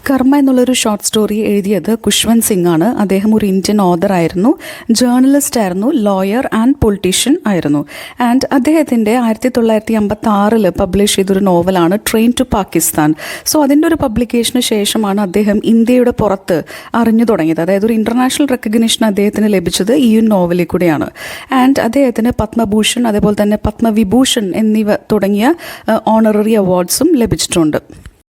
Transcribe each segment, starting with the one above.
കർമ്മ എന്നുള്ളൊരു short story എഴുതിയത് ഖുഷ്വന്ത് സിംഗ് ആണ്. അദ്ദേഹം ഒരു ഇന്ത്യൻ ഓഥർ ആയിരുന്നു, ജേർണലിസ്റ്റ് ആയിരുന്നു, ലോയർ ആൻഡ് പൊളിറ്റീഷ്യൻ ആയിരുന്നു. ആൻഡ് അദ്ദേഹത്തിൻ്റെ 1956 പബ്ലിഷ് ചെയ്തൊരു നോവലാണ് ട്രെയിൻ ടു പാകിസ്ഥാൻ. സോ അതിൻ്റെ ഒരു പബ്ലിക്കേഷന് ശേഷമാണ് അദ്ദേഹം ഇന്ത്യയുടെ പുറത്ത് അറിഞ്ഞു തുടങ്ങിയത്. അതായത് ഒരു ഇൻ്റർനാഷണൽ റെക്കഗ്നിഷൻ അദ്ദേഹത്തിന് ലഭിച്ചത് ഈ ഒരു നോവലിൽ കൂടെയാണ്. ആൻഡ് അദ്ദേഹത്തിന് പത്മഭൂഷൺ, അതേപോലെ തന്നെ പത്മവിഭൂഷൺ എന്നിവ തുടങ്ങിയ ഓണററി അവാർഡ്സും ലഭിച്ചിട്ടുണ്ട്.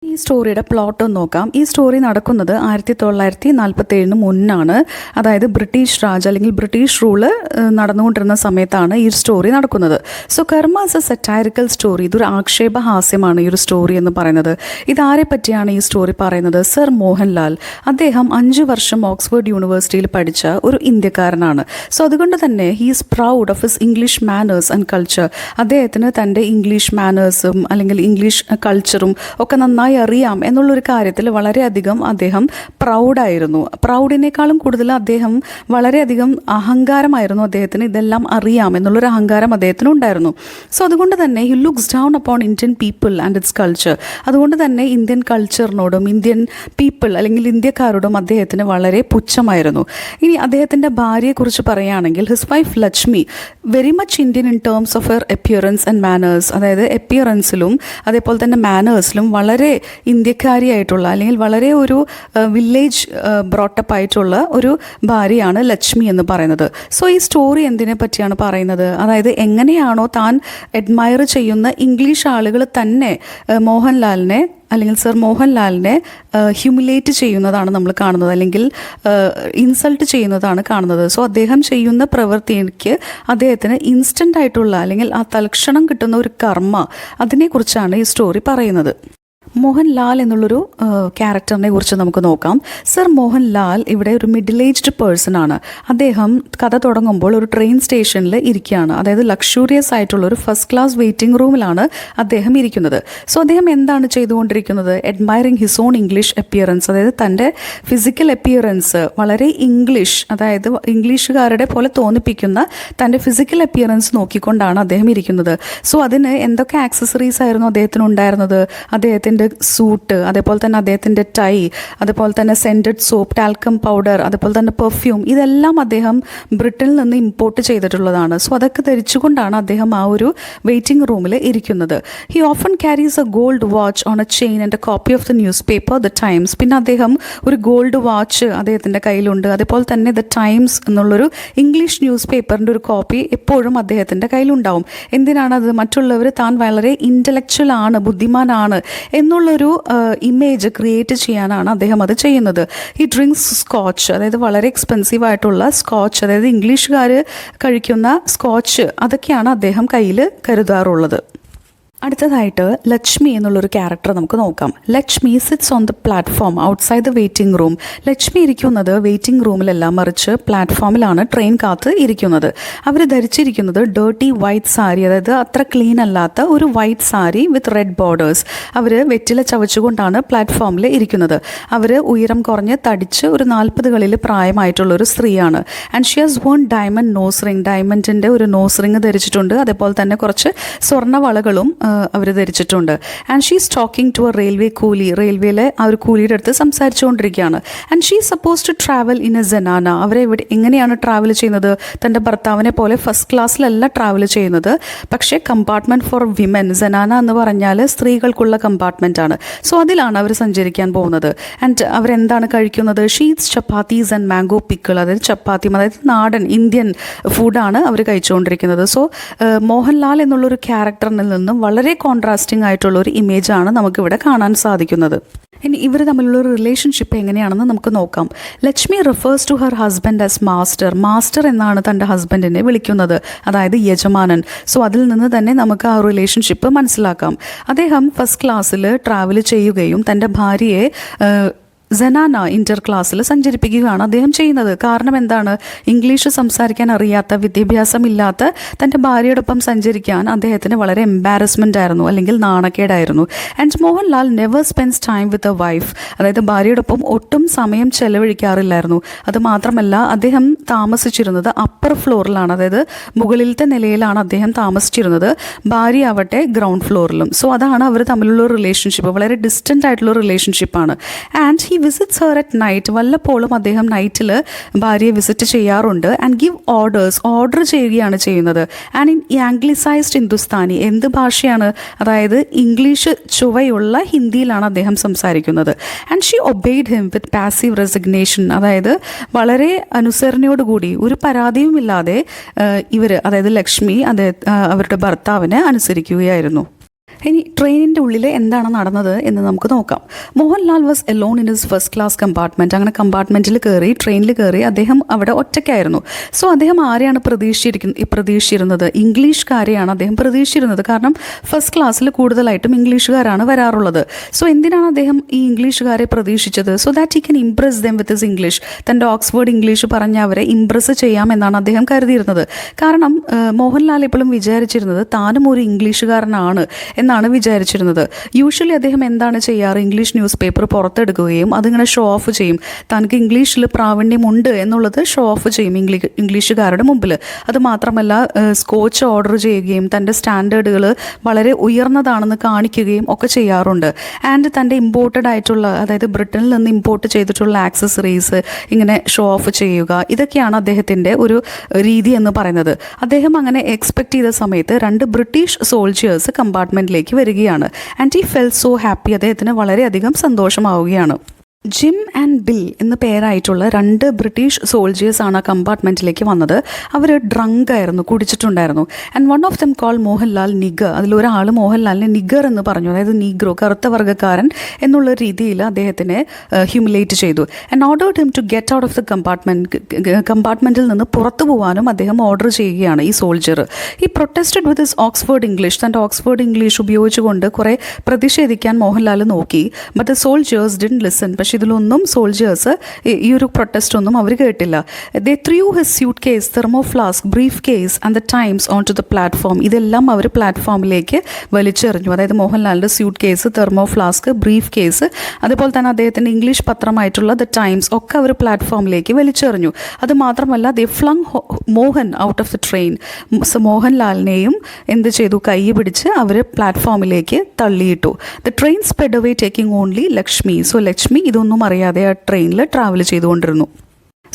ഈ സ്റ്റോറിയുടെ പ്ലോട്ട് ഒന്ന് നോക്കാം. ഈ സ്റ്റോറി നടക്കുന്നത് 1947 മുന്നാണ്. അതായത് ബ്രിട്ടീഷ് രാജ് അല്ലെങ്കിൽ ബ്രിട്ടീഷ് റൂള് നടന്നുകൊണ്ടിരുന്ന സമയത്താണ് ഈ സ്റ്റോറി നടക്കുന്നത്. സോ കർമ്മ ഇസ് എ സറ്റൈറിക്കൽ സ്റ്റോറി. ഇതൊരു ആക്ഷേപഹാസ്യമാണ് ഈ ഒരു സ്റ്റോറി എന്ന് പറയുന്നത്. ഇതാരെ പറ്റിയാണ് ഈ സ്റ്റോറി പറയുന്നത്? സർ മോഹൻലാൽ. അദ്ദേഹം 5 വർഷം ഓക്സ്ഫോർഡ് യൂണിവേഴ്സിറ്റിയിൽ പഠിച്ച ഒരു ഇന്ത്യക്കാരനാണ്. സോ അതുകൊണ്ട് തന്നെ he is proud of his English manners and culture. അദ്ദേഹത്തിന് തൻ്റെ ഇംഗ്ലീഷ് മാനേഴ്സും അല്ലെങ്കിൽ ഇംഗ്ലീഷ് കൾച്ചറും ഒക്കെ നന്നായി അറിയാം എന്നുള്ളൊരു കാര്യത്തിൽ വളരെയധികം അദ്ദേഹം പ്രൗഡായിരുന്നു. പ്രൗഡിനേക്കാളും കൂടുതൽ അദ്ദേഹം വളരെയധികം അഹങ്കാരമായിരുന്നു. അദ്ദേഹത്തിന് ഇതെല്ലാം അറിയാം എന്നുള്ളൊരു അഹങ്കാരം അദ്ദേഹത്തിന് ഉണ്ടായിരുന്നു. സോ അതുകൊണ്ട് തന്നെ he looks down upon Indian people and it's culture. അതുകൊണ്ട് തന്നെ ഇന്ത്യൻ കൾച്ചറിനോടും ഇന്ത്യൻ പീപ്പിൾ അല്ലെങ്കിൽ ഇന്ത്യക്കാരോടും അദ്ദേഹത്തിന് വളരെ പുച്ഛമായിരുന്നു. ഇനി അദ്ദേഹത്തിൻ്റെ ഭാര്യയെക്കുറിച്ച് പറയുകയാണെങ്കിൽ his wife Lakshmi very much Indian in terms of her appearance and manners. അതായത് അപ്പിയറൻസിലും അതേപോലെ തന്നെ മാനേഴ്സിലും വളരെ ഇന്ത്യക്കാരിയായിട്ടുള്ള അല്ലെങ്കിൽ വളരെ ഒരു വില്ലേജ് ബ്രോട്ടപ്പ് ആയിട്ടുള്ള ഒരു ഭാര്യയാണ് ലക്ഷ്മി എന്ന് പറയുന്നത്. സോ ഈ സ്റ്റോറി എന്തിനെ പറ്റിയാണ് പറയുന്നത്? അതായത് എങ്ങനെയാണോ താൻ അഡ്മയർ ചെയ്യുന്ന ഇംഗ്ലീഷ് ആളുകൾ തന്നെ മോഹൻലാലിനെ അല്ലെങ്കിൽ സർ മോഹൻലാലിനെ ഹ്യൂമിലേറ്റ് ചെയ്യുന്നതാണ് നമ്മൾ കാണുന്നത്, അല്ലെങ്കിൽ ഇൻസൾട്ട് ചെയ്യുന്നതാണ് കാണുന്നത്. സോ അദ്ദേഹം ചെയ്യുന്ന പ്രവൃത്തിക്ക് അദ്ദേഹത്തിന് ഇൻസ്റ്റൻ്റ് ആയിട്ടുള്ള അല്ലെങ്കിൽ ആ തൽക്ഷണം കിട്ടുന്ന ഒരു കർമ്മ, അതിനെക്കുറിച്ചാണ് ഈ സ്റ്റോറി പറയുന്നത്. മോഹൻലാൽ എന്നുള്ളൊരു ക്യാരക്ടറിനെ കുറിച്ച് നമുക്ക് നോക്കാം. സർ മോഹൻലാൽ ഇവിടെ ഒരു മിഡിൽ ഏജ്ഡ് പേഴ്സൺ ആണ്. അദ്ദേഹം കഥ തുടങ്ങുമ്പോൾ ഒരു ട്രെയിൻ സ്റ്റേഷനിൽ ഇരിക്കുകയാണ്. അതായത് ലക്ഷൂറിയസ് ആയിട്ടുള്ള ഒരു ഫസ്റ്റ് ക്ലാസ് വെയിറ്റിംഗ് റൂമിലാണ് അദ്ദേഹം ഇരിക്കുന്നത്. സോ അദ്ദേഹം എന്താണ് ചെയ്തുകൊണ്ടിരിക്കുന്നത്? Admiring his own English appearance. അതായത് തൻ്റെ ഫിസിക്കൽ അപ്പിയറൻസ് വളരെ ഇംഗ്ലീഷ്, അതായത് ഇംഗ്ലീഷുകാരുടെ പോലെ തോന്നിപ്പിക്കുന്ന തൻ്റെ ഫിസിക്കൽ അപ്പിയറൻസ് നോക്കിക്കൊണ്ടാണ് അദ്ദേഹം ഇരിക്കുന്നത്. സോ അതിന് എന്തൊക്കെ ആക്സസറീസ് ആയിരുന്നു അദ്ദേഹത്തിന് ഉണ്ടായിരുന്നത്? അദ്ദേഹത്തിൻ്റെ സൂട്ട്, അതേപോലെ തന്നെ അദ്ദേഹത്തിൻ്റെ ടൈ, അതേപോലെ തന്നെ സെൻറ്റഡ് സോപ്പ്, ടാൽക്കം പൗഡർ, അതേപോലെ തന്നെ പെർഫ്യൂം, ഇതെല്ലാം അദ്ദേഹം ബ്രിട്ടനിൽ നിന്ന് ഇമ്പോർട്ട് ചെയ്തിട്ടുള്ളതാണ്. സോ അതൊക്കെ ധരിച്ചുകൊണ്ടാണ് അദ്ദേഹം ആ ഒരു വെയിറ്റിംഗ് റൂമിൽ ഇരിക്കുന്നത്. He often carries A gold watch on A chain and A copy of the news paper the times. പിന്നെ അദ്ദേഹം ഒരു ഗോൾഡ് വാച്ച് അദ്ദേഹത്തിൻ്റെ കയ്യിലുണ്ട്. അതേപോലെ തന്നെ ദ ടൈംസ് എന്നുള്ളൊരു ഇംഗ്ലീഷ് ന്യൂസ് പേപ്പറിൻ്റെ ഒരു കോപ്പി എപ്പോഴും അദ്ദേഹത്തിൻ്റെ കയ്യിലുണ്ടാവും. എന്തിനാണത്? മറ്റുള്ളവർ താൻ വളരെ ഇൻ്റലക്ച്വൽ ആണ്, ബുദ്ധിമാനാണ് എന്നുള്ളൊരു ഇമേജ് ക്രിയേറ്റ് ചെയ്യാനാണ് അദ്ദേഹം അത് ചെയ്യുന്നത്. ഈ ഡ്രിങ്ക്സ് സ്കോച്ച്, അതായത് വളരെ എക്സ്പെൻസീവ് ആയിട്ടുള്ള സ്കോച്ച്, അതായത് ഇംഗ്ലീഷുകാർ കഴിക്കുന്ന സ്കോച്ച്, അതൊക്കെയാണ് അദ്ദേഹം കയ്യിൽ കരുതാറുള്ളത്. അടുത്തതായിട്ട് ലക്ഷ്മി എന്നുള്ളൊരു ക്യാരക്ടർ നമുക്ക് നോക്കാം. Lakshmi sits on the platform outside the waiting room. Lakshmi ഇരിക്കുന്നത് വെയിറ്റിംഗ് റൂമിലല്ല, മറിച്ച് പ്ലാറ്റ്ഫോമിലാണ് ട്രെയിൻ കാത്ത് ഇരിക്കുന്നത്. അവർ ധരിച്ചിരിക്കുന്നത് ഡേർട്ടി വൈറ്റ് സാരി, അതായത് അത്ര ക്ലീൻ അല്ലാത്ത ഒരു white sari with red borders. അവർ വെറ്റില ചവച്ചുകൊണ്ടാണ് പ്ലാറ്റ്ഫോമിൽ ഇരിക്കുന്നത്. അവർ ഉയരം കുറഞ്ഞ് തടിച്ച് ഒരു 40കളിൽ പ്രായമായിട്ടുള്ളൊരു സ്ത്രീയാണ്. And she has worn diamond nose ring. ഡയമണ്ടിൻ്റെ ഒരു നോസ് റിംഗ് ധരിച്ചിട്ടുണ്ട്. അതേപോലെ തന്നെ കുറച്ച് സ്വർണ്ണവളകളും അവർ ധരിച്ചിട്ടുണ്ട്. And she is talking to a railway coolie. റെയിൽവേയിലെ ആ ഒരു കൂലിയുടെ അടുത്ത് സംസാരിച്ചുകൊണ്ടിരിക്കുകയാണ്. And she is suppose to travel in a zenana. അവരെ എങ്ങനെയാണ് ട്രാവൽ ചെയ്യുന്നത്? തൻ്റെ ഭർത്താവിനെ പോലെ ഫസ്റ്റ് ക്ലാസ്സിലല്ല ട്രാവൽ ചെയ്യുന്നത്, പക്ഷേ കമ്പാർട്ട്മെൻറ്റ് ഫോർ വിമൻ, സെനാന എന്ന് പറഞ്ഞാൽ സ്ത്രീകൾക്കുള്ള കമ്പാർട്ട്മെൻ്റ് ആണ്. സോ അതിലാണ് അവർ സഞ്ചരിക്കാൻ പോകുന്നത്. ആൻഡ് അവരെന്താണ് കഴിക്കുന്നത്? Sheets chapatis and mango pickle. അതായത് ചപ്പാത്തിയും, അതായത് നാടൻ ഇന്ത്യൻ ഫുഡാണ് അവർ കഴിച്ചുകൊണ്ടിരിക്കുന്നത്. സോ മോഹൻലാൽ എന്നുള്ളൊരു ക്യാരക്ടറിൽ നിന്നും വളരെ കോൺട്രാസ്റ്റിംഗ് ആയിട്ടുള്ള ഒരു ഇമേജാണ് നമുക്കിവിടെ കാണാൻ സാധിക്കുന്നത്. ഇനി ഇവർ തമ്മിലുള്ള ഒരു റിലേഷൻഷിപ്പ് എങ്ങനെയാണെന്ന് നമുക്ക് നോക്കാം. Lakshmi refers to her husband as master. Master എന്നാണ് തൻ്റെ ഹസ്ബൻഡിനെ വിളിക്കുന്നത്, അതായത് യജമാനൻ. സോ അതിൽ നിന്ന് തന്നെ നമുക്ക് ആ റിലേഷൻഷിപ്പ് മനസ്സിലാക്കാം. അദ്ദേഹം ഫസ്റ്റ് ക്ലാസ്സിൽ ട്രാവൽ ചെയ്യുകയും തൻ്റെ ഭാര്യയെ സെനാന ഇന്റർ ക്ലാസ്സിൽ സഞ്ചരിപ്പിക്കുകയാണ് അദ്ദേഹം ചെയ്യുന്നത്. കാരണം എന്താണ്? ഇംഗ്ലീഷ് സംസാരിക്കാൻ അറിയാത്ത, വിദ്യാഭ്യാസമില്ലാത്ത തൻ്റെ ഭാര്യയോടൊപ്പം സഞ്ചരിക്കാൻ അദ്ദേഹത്തിന് വളരെ എംബാരസ്മെൻ്റ് ആയിരുന്നു, അല്ലെങ്കിൽ നാണക്കേടായിരുന്നു. And Mohanlal never spends time with a wife, അതായത് ഭാര്യയോടൊപ്പം ഒട്ടും സമയം ചെലവഴിക്കാറില്ലായിരുന്നു. അതുമാത്രമല്ല, അദ്ദേഹം താമസിച്ചിരുന്നത് അപ്പർ ഫ്ലോറിലാണ്, അതായത് മുകളിലത്തെ നിലയിലാണ് അദ്ദേഹം താമസിച്ചിരുന്നത്. ഭാര്യ ആവട്ടെ ഗ്രൗണ്ട് ഫ്ലോറിലും. സോ അതാണ് അവർ തമ്മിലുള്ള റിലേഷൻഷിപ്പ്, വളരെ ഡിസ്റ്റൻ്റ് ആയിട്ടുള്ള റിലേഷൻഷിപ്പാണ്. And he visits her at night, വല്ലപ്പോഴും അദ്ദേഹം നൈറ്റിൽ ഭാര്യയെ വിസിറ്റ് ചെയ്യാറുണ്ട്. ആൻഡ് ഗിവ് ഓർഡർ ചെയ്യുകയാണ് ചെയ്യുന്നത്. ആൻഡ് ഇൻ ആംഗ്ലിസൈസ്ഡ് ഹിന്ദുസ്ഥാനി, എന്ത് ഭാഷയാണ്? അതായത് ഇംഗ്ലീഷ് ചുവയുള്ള ഹിന്ദിയിലാണ് അദ്ദേഹം സംസാരിക്കുന്നത്. And she obeyed him with passive resignation, അതായത് വളരെ അനുസരണയോടുകൂടി, ഒരു പരാതിയുമില്ലാതെ അതായത് ലക്ഷ്മി അവരുടെ ഭർത്താവിനെ അനുസരിക്കുകയായിരുന്നു. ഇനി ട്രെയിനിൻ്റെ ഉള്ളിൽ എന്താണ് നടന്നത് എന്ന് നമുക്ക് നോക്കാം. Mohanlal was Elon in his first class compartment. അങ്ങനെ കമ്പാർട്ട്മെൻറ്റിൽ കയറി, ട്രെയിനിൽ കയറി അദ്ദേഹം അവിടെ ഒറ്റയ്ക്കായിരുന്നു. സോ അദ്ദേഹം ആരെയാണ് പ്രതീക്ഷിച്ചിരുന്നത്? ഇംഗ്ലീഷുകാരെയാണ് അദ്ദേഹം പ്രതീക്ഷിച്ചിരുന്നത്. കാരണം ഫസ്റ്റ് ക്ലാസ്സിൽ കൂടുതലായിട്ടും ഇംഗ്ലീഷുകാരാണ് വരാറുള്ളത്. സോ എന്തിനാണ് അദ്ദേഹം ഈ ഇംഗ്ലീഷുകാരെ പ്രതീക്ഷിച്ചത്? So that he can Impress dum with his English. തൻ്റെ ഓക്സ്ഫോർഡ് ഇംഗ്ലീഷ് പറഞ്ഞ് അവരെ ഇംപ്രസ് ചെയ്യാമെന്നാണ് അദ്ദേഹം കരുതിയിരുന്നത്. കാരണം മോഹൻലാൽ എപ്പോഴും വിചാരിച്ചിരുന്നത് താനും ഒരു ഇംഗ്ലീഷുകാരനാണ് എന്നാണ് വിചാരിച്ചിരുന്നത്. യൂഷ്വലി അദ്ദേഹം എന്താണ് ചെയ്യാറ്? ഇംഗ്ലീഷ് ന്യൂസ് പേപ്പർ പുറത്തെടുക്കുകയും അതിങ്ങനെ ഷോ ഓഫ് ചെയ്യും. തനിക്ക് ഇംഗ്ലീഷിൽ പ്രാവീണ്യമുണ്ട് എന്നുള്ളത് ഷോ ഓഫ് ചെയ്യും ഇംഗ്ലീഷുകാരുടെ മുമ്പിൽ. അതുമാത്രമല്ല, സ്കോച്ച് ഓർഡർ ചെയ്യുകയും തൻ്റെ സ്റ്റാൻഡേർഡുകൾ വളരെ ഉയർന്നതാണെന്ന് കാണിക്കുകയും ഒക്കെ ചെയ്യാറുണ്ട്. ആൻഡ് തൻ്റെ ഇമ്പോർട്ടഡ് ആയിട്ടുള്ള, അതായത് ബ്രിട്ടനിൽ നിന്ന് ഇമ്പോർട്ട് ചെയ്തിട്ടുള്ള ആക്സസറീസ് ഇങ്ങനെ ഷോ ഓഫ് ചെയ്യുക, ഇതൊക്കെയാണ് അദ്ദേഹത്തിൻ്റെ ഒരു രീതി എന്ന് പറയുന്നത്. അദ്ദേഹം അങ്ങനെ എക്സ്പെക്ട് ചെയ്ത സമയത്ത് 2 ബ്രിട്ടീഷ് സോൾജിയേഴ്സ് കമ്പാർട്ട്മെൻറ്റിലേക്ക് വരികയാണ്. And he fell so happy, അദ്ദേഹത്തിന് വളരെയധികം സന്തോഷമാവുകയാണ്. ജിം ആൻഡ് ബിൽ എന്ന പേരായിട്ടുള്ള 2 ബ്രിട്ടീഷ് സോൾജിയേഴ്സ് ആണ് ആ കമ്പാർട്ട്മെൻറ്റിലേക്ക് വന്നത്. അവർ ഡ്രങ്ക് ആയിരുന്നു, കുടിച്ചിട്ടുണ്ടായിരുന്നു. And one of them call Mohanlal nigger. അതിലൊരാൾ മോഹൻലാലിനെ നിഗർ എന്ന് പറഞ്ഞു, അതായത് നീഗ്രോ, കറുത്ത വർഗ്ഗക്കാരൻ എന്നുള്ള രീതിയിൽ അദ്ദേഹത്തിനെ ഹ്യൂമിലേറ്റ് ചെയ്തു. And ordered him to get out of the കമ്പാർട്ട്മെൻറ്റിൽ നിന്ന് പുറത്തു പോകാനും അദ്ദേഹം ഓർഡർ ചെയ്യുകയാണ് ഈ സോൾജർ. ഈ protested with his Oxford English, തൻ്റെ ഓക്സ്ഫോർഡ് ഇംഗ്ലീഷ് ഉപയോഗിച്ചുകൊണ്ട് കുറേ പ്രതിഷേധിക്കാൻ മോഹൻലാൽ നോക്കി. But the soldiers didn't listen. പക്ഷേ ഇതിലൊന്നും സോൾജേഴ്സ് ഈ ഒരു പ്രൊട്ടസ്റ്റ് ഒന്നും അവർ കേട്ടില്ല. They threw his suitcase, thermo flask, briefcase and the times on to the platform. ഇതെല്ലാം അവർ പ്ലാറ്റ്ഫോമിലേക്ക് വലിച്ചെറിഞ്ഞു. അതായത് മോഹൻലാലിൻ്റെ suitcase, thermo flask, briefcase, അതുപോലെ തന്നെ അദ്ദേഹത്തിൻ്റെ ഇംഗ്ലീഷ് പത്രമായിട്ടുള്ള ദ ടൈംസ് ഒക്കെ അവർ പ്ലാറ്റ്ഫോമിലേക്ക് വലിച്ചെറിഞ്ഞു. അതുമാത്രമല്ല, they flung Mohan out of the train. മോഹൻലാലിനെയും എന്ത് ചെയ്തു? കൈ പിടിച്ച് അവർ പ്ലാറ്റ്ഫോമിലേക്ക് തള്ളിയിട്ടു. The train sped away taking only Lakshmi. So Lakshmi ഇതൊന്നും അറിയാതെ ആ ട്രെയിനിൽ ട്രാവൽ ചെയ്തുകൊണ്ടിരുന്നു.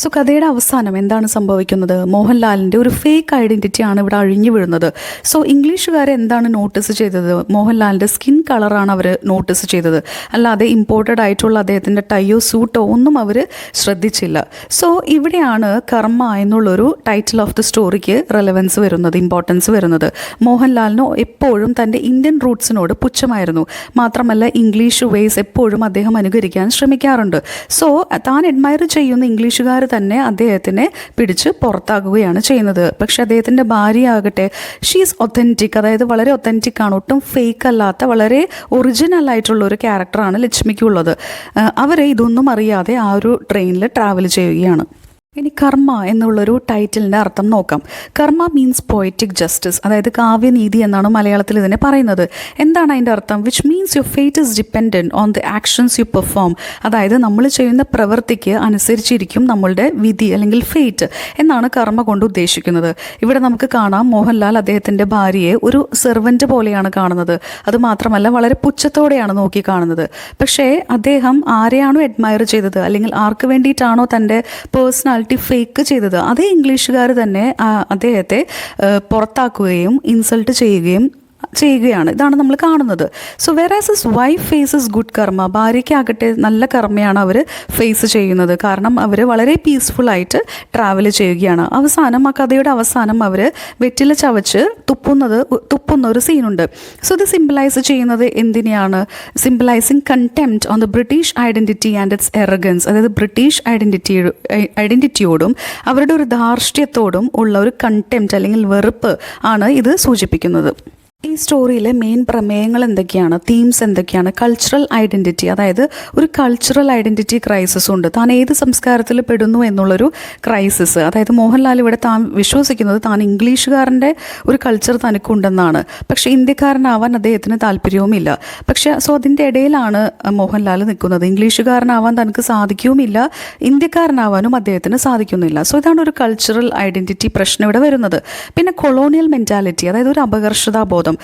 സോ കഥയുടെ അവസാനം എന്താണ് സംഭവിക്കുന്നത്? മോഹൻലാലിൻ്റെ ഒരു ഫേക്ക് ഐഡൻറ്റിറ്റിയാണ് ഇവിടെ അഴിഞ്ഞു വീഴുന്നത്. സോ ഇംഗ്ലീഷുകാരെ എന്താണ് നോട്ടീസ് ചെയ്തത്? മോഹൻലാലിൻ്റെ സ്കിൻ കളറാണ് അവർ നോട്ടീസ് ചെയ്തത്. അല്ലാതെ ഇമ്പോർട്ടഡ് ആയിട്ടുള്ള അദ്ദേഹത്തിൻ്റെ ടൈയോ സൂട്ടോ ഒന്നും അവർ ശ്രദ്ധിച്ചില്ല. സോ ഇവിടെയാണ് കർമ്മ എന്നുള്ളൊരു ടൈറ്റിൽ ഓഫ് ദി സ്റ്റോറിക്ക് റെലവൻസ് വരുന്നത്, ഇമ്പോർട്ടൻസ് വരുന്നത്. മോഹൻലാലിന് എപ്പോഴും തൻ്റെ ഇന്ത്യൻ റൂട്ട്സിനോട് പുച്ഛമായിരുന്നു. മാത്രമല്ല, ഇംഗ്ലീഷ് വേസ് എപ്പോഴും അദ്ദേഹം അനുകരിക്കാൻ ശ്രമിക്കാറുണ്ട്. സോ താൻ അഡ്മയർ ചെയ്യുന്ന ഇംഗ്ലീഷുകാർ തന്നെ അദ്ദേഹത്തിനെ പിടിച്ച് പുറത്താക്കുകയാണ് ചെയ്യുന്നത്. പക്ഷെ അദ്ദേഹത്തിൻ്റെ ഭാര്യ ആകട്ടെ, ഷീസ് ഒത്തൻറ്റിക്, അതായത് വളരെ ഒത്തൻറ്റിക് ആണ്, ഒട്ടും ഫേക്ക് അല്ലാത്ത വളരെ ഒറിജിനൽ ആയിട്ടുള്ള ഒരു ക്യാരക്ടറാണ് ലക്ഷ്മിക്കുള്ളത്. അവർ ഇതൊന്നും അറിയാതെ ആ ഒരു ട്രെയിനിൽ ട്രാവൽ ചെയ്യുകയാണ്. ഇനി കർമ്മ എന്നുള്ളൊരു ടൈറ്റിലിൻ്റെ അർത്ഥം നോക്കാം. കർമ്മ മീൻസ് പോയറ്റിക് ജസ്റ്റിസ്, അതായത് കാവ്യനീതി എന്നാണ് മലയാളത്തിൽ ഇതിനെ പറയുന്നത്. എന്താണ് അതിൻ്റെ അർത്ഥം? Which means your fate is dependent on the actions U perform. അതായത് നമ്മൾ ചെയ്യുന്ന പ്രവൃത്തിക്ക് അനുസരിച്ചിരിക്കും നമ്മളുടെ വിധി അല്ലെങ്കിൽ ഫേറ്റ് എന്നാണ് കർമ്മ കൊണ്ട് ഉദ്ദേശിക്കുന്നത്. ഇവിടെ നമുക്ക് കാണാം മോഹൻലാൽ അദ്ദേഹത്തിൻ്റെ ഭാര്യയെ ഒരു സെർവൻറ്റ് പോലെയാണ് കാണുന്നത്. അതുമാത്രമല്ല, വളരെ പുച്ഛത്തോടെയാണ് നോക്കി കാണുന്നത്. പക്ഷേ അദ്ദേഹം ആരെയാണോ അഡ്മയർ ചെയ്തത്, അല്ലെങ്കിൽ ആർക്ക് വേണ്ടിയിട്ടാണോ തൻ്റെ പേഴ്സണാലിറ്റി ഫേക്ക് ചെയ്തത്, അതേ ഇംഗ്ലീഷുകാർ തന്നെ അദ്ദേഹത്തെ പുറത്താക്കുകയും ഇൻസൾട്ട് ചെയ്യുകയാണ്. ഇതാണ് നമ്മൾ കാണുന്നത്. So whereas his wife faces good karma. ഭാര്യയ്ക്കാകട്ടെ നല്ല കർമ്മയാണ് അവർ ഫേസ് ചെയ്യുന്നത്. കാരണം അവർ വളരെ പീസ്ഫുള്ളായിട്ട് ട്രാവൽ ചെയ്യുകയാണ്. അവസാനം, ആ കഥയുടെ അവസാനം, അവർ വെറ്റില ചവച്ച് തുപ്പുന്ന ഒരു സീനുണ്ട്. സോ ഇത് സിംബലൈസ് ചെയ്യുന്നത് എന്തിനെയാണ്? Symbolising contempt on the British identity and its arrogance. അതായത് ബ്രിട്ടീഷ് ഐഡൻറ്റിറ്റിയോടും അവരുടെ ഒരു ധാർഷ്ട്യത്തോടും ഉള്ള ഒരു കണ്ടെംപ്റ്റ് അല്ലെങ്കിൽ വെറുപ്പ് ആണ് ഇത് സൂചിപ്പിക്കുന്നത്. ഈ സ്റ്റോറിയിലെ മെയിൻ പ്രമേയങ്ങൾ എന്തൊക്കെയാണ്, തീംസ് എന്തൊക്കെയാണ്? കൾച്ചറൽ ഐഡൻറ്റിറ്റി, അതായത് ഒരു കൾച്ചറൽ ഐഡൻറ്റിറ്റി ക്രൈസിസ് ഉണ്ട്. താൻ ഏത് സംസ്കാരത്തിൽ പെടുന്നു എന്നുള്ളൊരു ക്രൈസിസ്. അതായത് മോഹൻലാൽ ഇവിടെ താൻ വിശ്വസിക്കുന്നത് താൻ ഇംഗ്ലീഷുകാരൻ്റെ ഒരു കൾച്ചർ തനിക്കുണ്ടെന്നാണ്. പക്ഷേ ഇന്ത്യക്കാരനാവാൻ അദ്ദേഹത്തിന് താല്പര്യവുമില്ല. പക്ഷേ അതിൻ്റെ ഇടയിലാണ് മോഹൻലാൽ നിൽക്കുന്നത്. ഇംഗ്ലീഷുകാരനാവാൻ തനിക്ക് സാധിക്കുകയുമില്ല, ഇന്ത്യക്കാരനാവാനും അദ്ദേഹത്തിന് സാധിക്കുന്നില്ല. ഇതാണ് ഒരു കൾച്ചറൽ ഐഡൻറ്റിറ്റി പ്രശ്നം ഇവിടെ വരുന്നത്. പിന്നെ കൊളോണിയൽ മെൻറ്റാലിറ്റി, അതായത് ഒരു അപകർഷതാബോധം.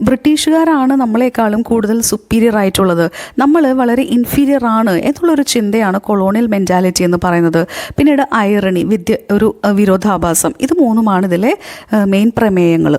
ബ്രിട്ടീഷുകാരാണ് നമ്മളെക്കാളും കൂടുതൽ സുപ്പീരിയർ ആയിട്ടുള്ളത്, നമ്മൾ വളരെ ഇൻഫീരിയർ ആണ് എന്നുള്ളൊരു ചിന്തയാണ് കൊളോണിയൽ മെൻറ്റാലിറ്റി എന്ന് പറയുന്നത്. പിന്നീട് ഐറണി, ഒരു വിരോധാഭാസം. ഇത് മൂന്നുമാണ് ഇതിലെ മെയിൻ പ്രമേയങ്ങൾ.